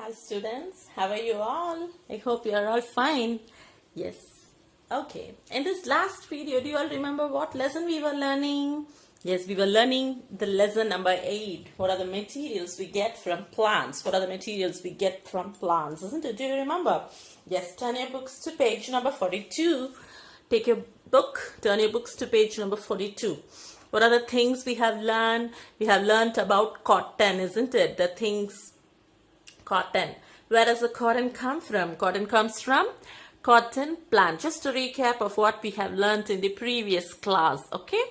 Hi students, how are you all? I hope you are all fine. Yes. Okay. In this last video, do you all remember what lesson we were learning? Yes, we were learning the lesson number 8. What are the materials we get from plants? What are the materials we get from plants? Isn't it? Do you remember? Yes, turn your books to page number 42. Take your book, turn your books to page number 42. What are the things we have learned? We have learned about cotton, isn't it? The things cotton. Where does the cotton come from? Cotton comes from cotton plant. Just a recap of what we have learned in the previous class. Okay.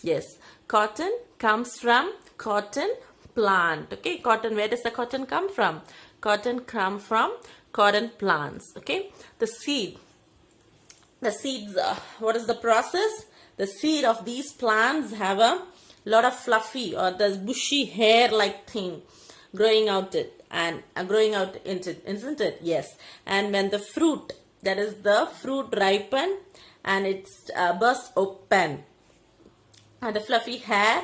Yes. Cotton comes from cotton plant. Okay. Cotton. Where does the cotton come from? Cotton come from cotton plants. Okay. The seed. The seeds. What is the process? The seed of these plants have a lot of fluffy or the bushy hair like thing growing out it and growing out into it, isn't it? Yes. And when the fruit, that is the fruit ripen and it's burst open and the fluffy hair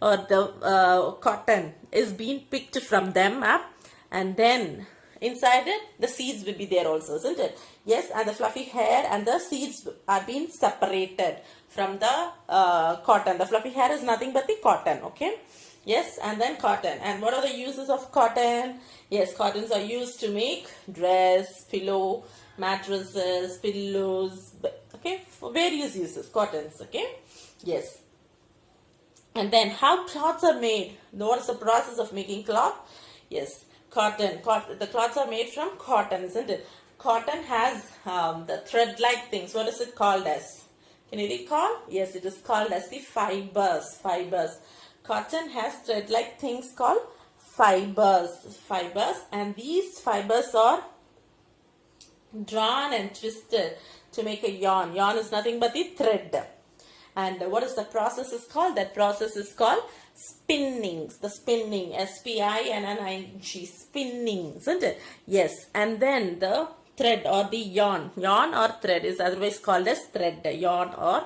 or the cotton is being picked from them up, and then inside it the seeds will be there also, isn't it? Yes. And the fluffy hair and the seeds are being separated from the cotton. The fluffy hair is nothing but the cotton. Okay. Yes, and then cotton. And what are the uses of cotton? Yes, cottons are used to make dress, pillow, mattresses, pillows. Okay, for various uses, cottons. Okay, yes. And then how cloths are made? What is the process of making cloth? Yes, cotton. The cloths are made from cotton, isn't it? Cotton has the thread-like things. What is it called as? Can you recall? Yes, it is called as the fibers. Fibers. Cotton has thread-like things called fibers. Fibers, and these fibers are drawn and twisted to make a yarn. Yarn is nothing but the thread. And what is the process is called? That process is called spinning. The spinning, S-P-I-N-N-I-N-G, spinning, isn't it? Yes. And then the thread or the yarn or thread is otherwise called as thread, yarn or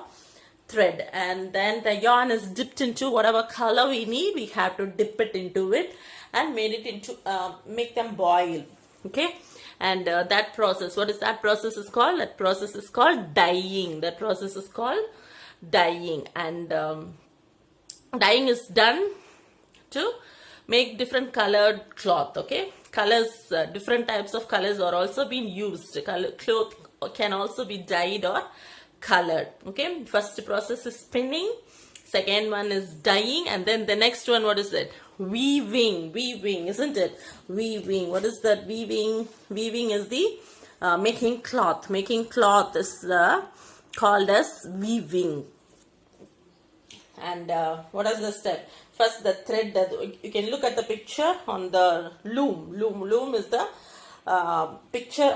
thread. And then the yarn is dipped into whatever color we need. We have to dip it into it and make them boil. Okay. And that process, what is that process is called? That process is called dyeing. That process is called dyeing. And dyeing is done to make different colored cloth. Okay. Colors, different types of colors are also being used. Cloth can also be dyed or colored. Okay, first process is spinning, second one is dyeing, and then the next one, what is it? Weaving, isn't it? Weaving. What is that? Weaving is the making cloth. Making cloth is called as weaving. And what is the step? First, the thread. That you can look at the picture on the loom. Loom is the picture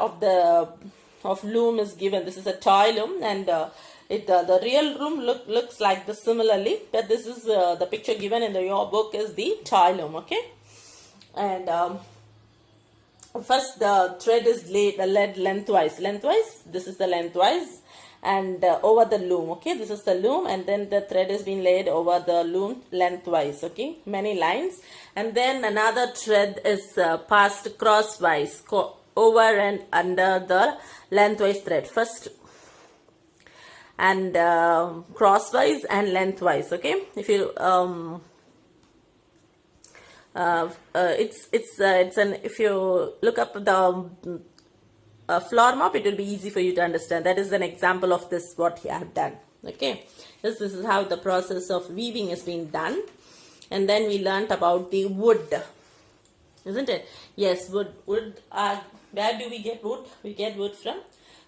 of loom is given. This is a toy loom, and the real loom looks like this similarly, but this is the picture given in your book is the toy loom. Okay. And first the thread is laid lengthwise. This is the lengthwise and over the loom. Okay, this is the loom, and then the thread is being laid over the loom lengthwise. Okay, many lines, and then another thread is passed crosswise over and under the lengthwise thread. First and crosswise and lengthwise. Okay, if you if you look up the floor map, it will be easy for you to understand. That is an example of this what you have done. Okay, this is how the process of weaving is being done. And then we learnt about the wood, isn't it? Yes, wood are, where do we get wood? We get wood from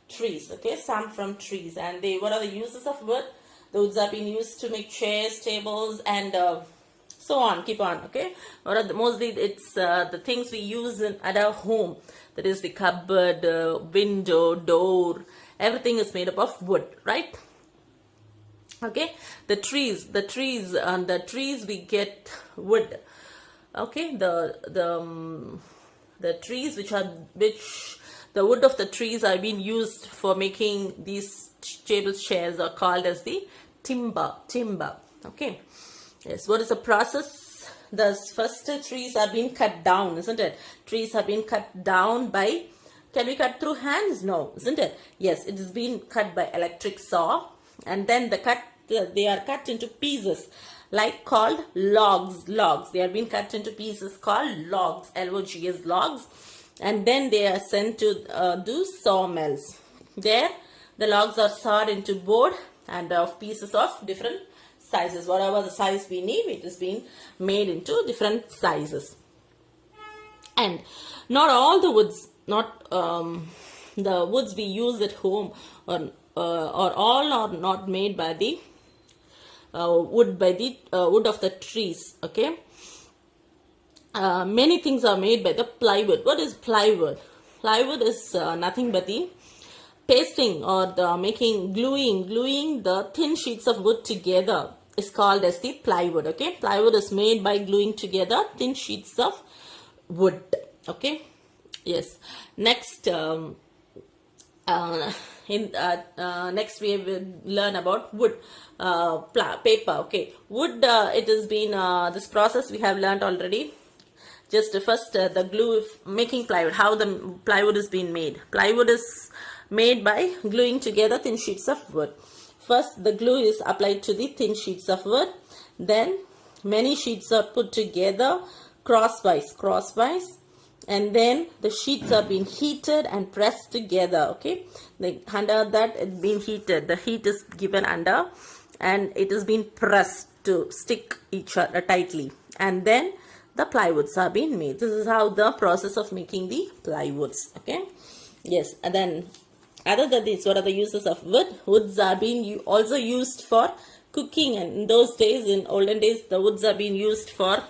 trees. Okay, some from trees. And what are the uses of wood? The woods are being used to make chairs, tables, and so on. Keep on. Okay, mostly it's the things we use at our home. That is the cupboard, window, door. Everything is made up of wood, right? Okay, the trees we get wood. Okay, the trees the wood of the trees are being used for making these table chairs are called as the timber. Okay, yes. What is the process? the first trees are being cut down, isn't it? Trees have been cut down by, can we cut through hands? No, isn't it? Yes, it is being cut by electric saw, and then they are cut into pieces, like called logs. They are being cut into pieces called logs, L-O-G-S, logs, and then they are sent to do sawmills. There, the logs are sawed into board and of pieces of different sizes. Whatever the size we need, it is being made into different sizes. And not all the woods, the woods we use at home, or all are not made by the wood of the trees. Okay. Many things are made by the plywood. What is plywood? Plywood is nothing but the pasting or the gluing the thin sheets of wood together is called as the plywood. Okay, plywood is made by gluing together thin sheets of wood. Okay, yes. Next, next we will learn about wood, paper. Okay, wood. It has been this process we have learned already. Just first, the glue making plywood. How the plywood is being made? Plywood is made by gluing together thin sheets of wood. First, the glue is applied to the thin sheets of wood. Then, many sheets are put together crosswise, and then the sheets are being heated and pressed together. Okay, under that it's being heated. The heat is given under, and it is being pressed to stick each other tightly, and then the plywoods are being made. This is how the process of making the plywoods. Okay, yes. And then other than this, what are the uses of wood? Woods are being also used for cooking, and in those days, in olden days, the woods are being used for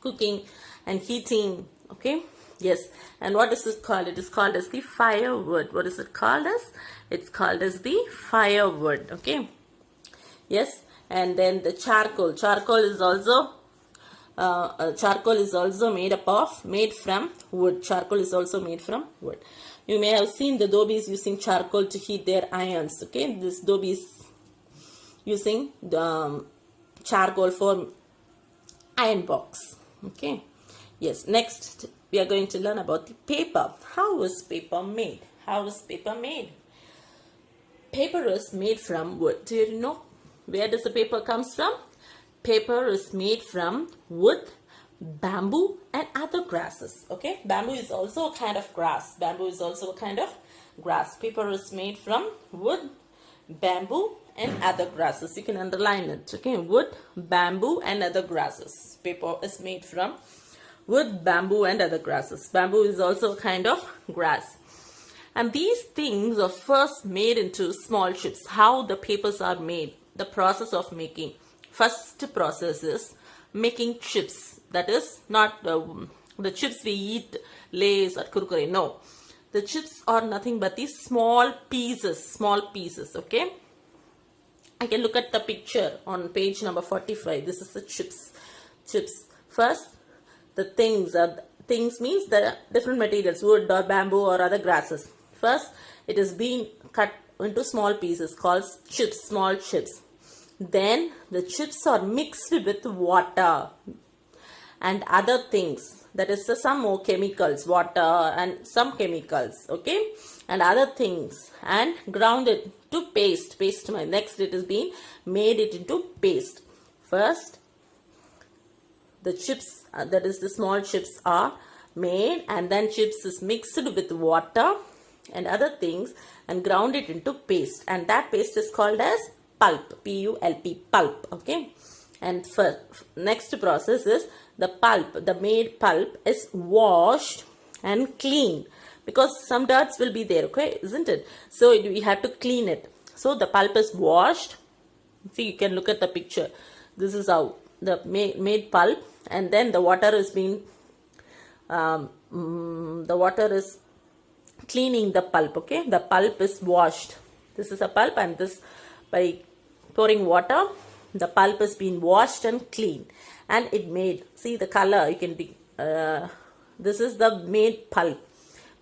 cooking and heating. Okay, yes. And what is it called? It is called as the firewood. What is it called as? It's called as the firewood. Okay, yes. And then the charcoal. Charcoal is also made from wood. Charcoal is also made from wood. You may have seen the dhobis using charcoal to heat their irons. Okay, this dhobis using the charcoal for iron box. Okay, yes. Next, we are going to learn about the paper. How is paper made? How is paper made? Paper is made from wood. Do you know where does the paper comes from? Paper is made from wood, bamboo, and other grasses. Okay, bamboo is also a kind of grass. Paper is made from wood, bamboo, and other grasses. You can underline it. Okay, wood, bamboo, and other grasses. Paper is made from wood, bamboo, and other grasses. Bamboo is also a kind of grass. And these things are first made into small chips. How the papers are made, the process of making. First process is making chips. That is not the chips we eat, Lay's or Kurkure. No, the chips are nothing but these small pieces. Okay, I can look at the picture on page number 45. This is the chips. First, the things means the different materials, wood or bamboo or other grasses. First, it is being cut into small pieces called chips, small chips. Then the chips are mixed with water and other things. That is some more chemicals, water and some chemicals, okay, and other things, and ground it to paste. Next, it is being made it into paste. First, the chips, that is the small chips, are made, and then chips is mixed with water and other things and ground it into paste, and that paste is called as pulp, P-U-L-P, pulp. Okay, and next process is the pulp. The made pulp is washed and cleaned, because some dirts will be there, okay, isn't it? So we have to clean it. So the pulp is washed. See, you can look at the picture. This is how the made pulp, and then the water is being cleaning the pulp. Okay, the pulp is washed. This is a pulp, and this, by pouring water, the pulp is being washed and cleaned, and it made, see the color, you can be this is the made pulp.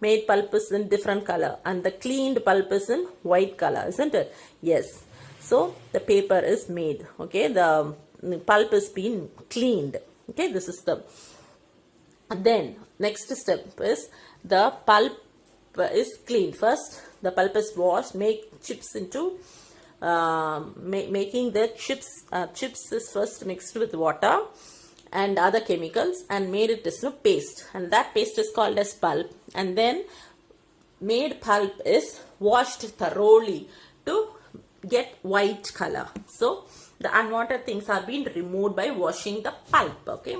Made pulp is in different color, and the cleaned pulp is in white color, isn't it? Yes. So the paper is made. Okay, the pulp is being cleaned. Okay, this is the. Then next step is the pulp is cleaned. First, the pulp is washed. Make chips into. Making the chips is first mixed with water and other chemicals and made it as a paste, and that paste is called as pulp. And then made pulp is washed thoroughly to get white color. So the unwanted things are being removed by washing the pulp. Okay,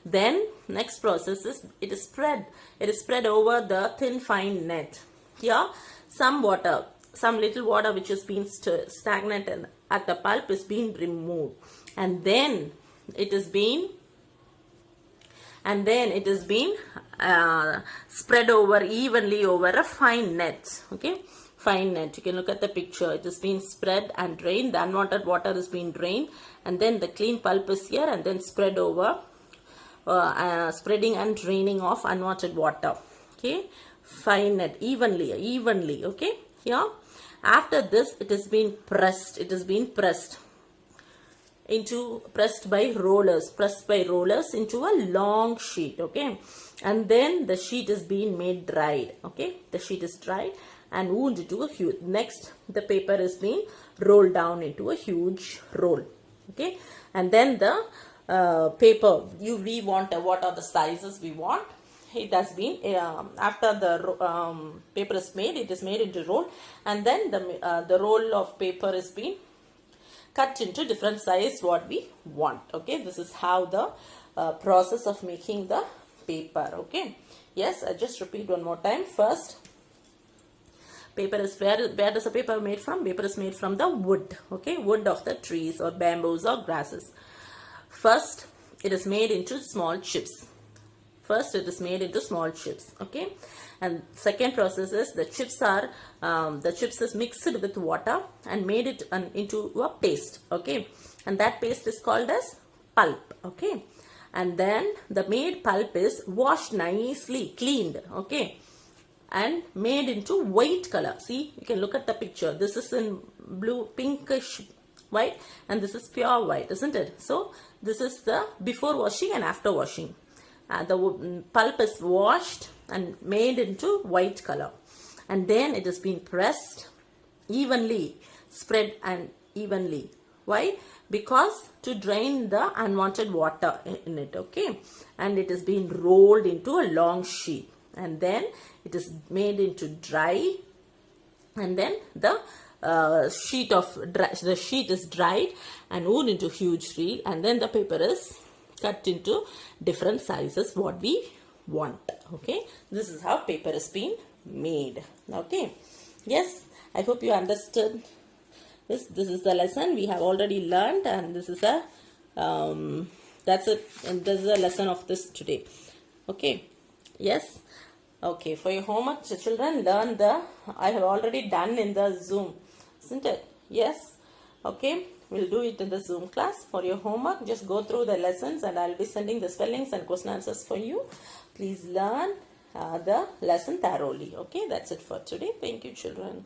then next process is it is spread over the thin fine net. Here some little water which has been stagnant at the pulp is being removed, and then it is being spread over evenly over a fine net. Okay, fine net. You can look at the picture. It is being spread and drained. The unwanted water is being drained, and then the clean pulp is here, and then spread over, spreading and draining of unwanted water. Okay, fine net evenly. Okay, here after this it is being pressed. Pressed by rollers into a long sheet. Okay, and then the sheet is being made dried. Okay, the sheet is dried and wound into a huge. Next, the paper is being rolled down into a huge roll. Okay, and then the paper we want what are the sizes we want. It has been after the paper is made, it is made into roll, and then the roll of paper is being cut into different size what we want. Okay, this is how the process of making the paper. Okay, yes, I just repeat one more time. First, paper is where does the paper made from? Paper is made from the wood. Okay, wood of the trees or bamboos or grasses. First, it is made into small chips. Okay, and second process is the chips is mixed with water and made it into a paste. Okay, and that paste is called as pulp. Okay, and then the made pulp is washed nicely, cleaned. Okay, and made into white color. See, you can look at the picture. This is in blue, pinkish white, and this is pure white, isn't it? So this is the before washing and after washing. The pulp is washed and made into white color, and then it has been pressed evenly, spread and evenly. Why? Because to drain the unwanted water in it. Okay, and it is being rolled into a long sheet, and then it is made into dry, and then the sheet is dried and wound into huge reel, and then the paper is cut into different sizes what we want. Okay, this is how paper is being made. Okay, yes, I hope you understood this. This is the lesson we have already learned, and this is a that's it, and this is a lesson of this today. Okay, yes, okay, for your homework, children, learn I have already done in the Zoom, isn't it? Yes, okay, we'll do it in the Zoom class. For your homework, just go through the lessons, and I'll be sending the spellings and question answers for you. Please learn the lesson thoroughly. Okay, that's it for today. Thank you, children.